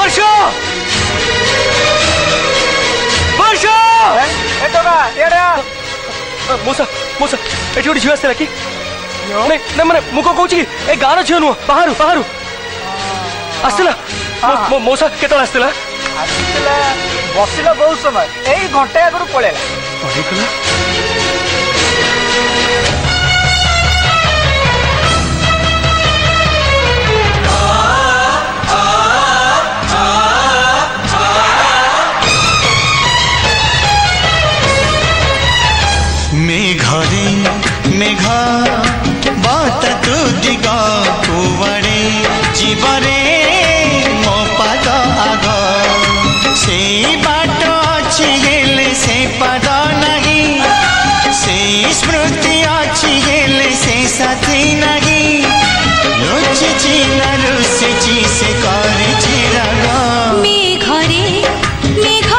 वर्षा वर्षा मोसा मोसा एठी गोटे झील आसला कि नहीं ना माने मु को कहूँ कि ए गाँव झील नुह बाहर बाहर आसला मोसा केत आसला बसिला बहुत समय यही घंटे आगु पड़ेगा मेघरे मेघा बात तू दिगा कुवड़े जीवरे मो पाद आग से बाट अच्छी गेले से पाद नहीं से स्मृति अच्छी गेले से साथी नहीं लुचिची न रुसिची से करे चिराग मेघरे मेघ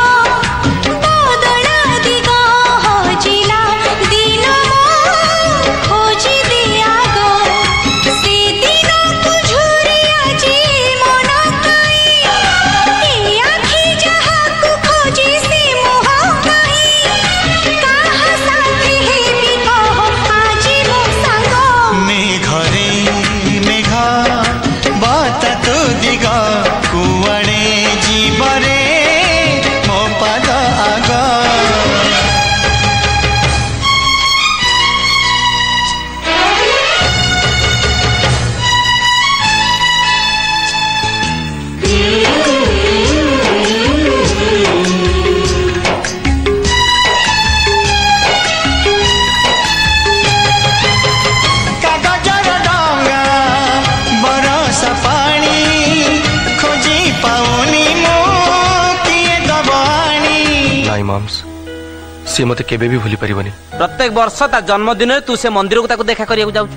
सी मत केबे भी भूली परिबनी। प्रत्येक वर्ष ता जन्मदिन तू से मंदिर को ताको देखा करिया जाऊ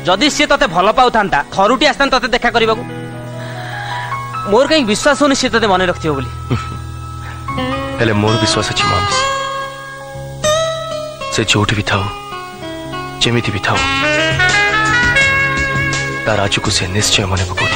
जदि सी तते भल पाउ थांता थरुटी आस्तान तते देखा करबा मोर कहीं विश्वास होनी सी तते मन रखथियो बोली हेले मोर विश्वास अछि माम्स से जोठ भी थाओ जेमिति भी थाओ तार राजू को से निश्चय मन पको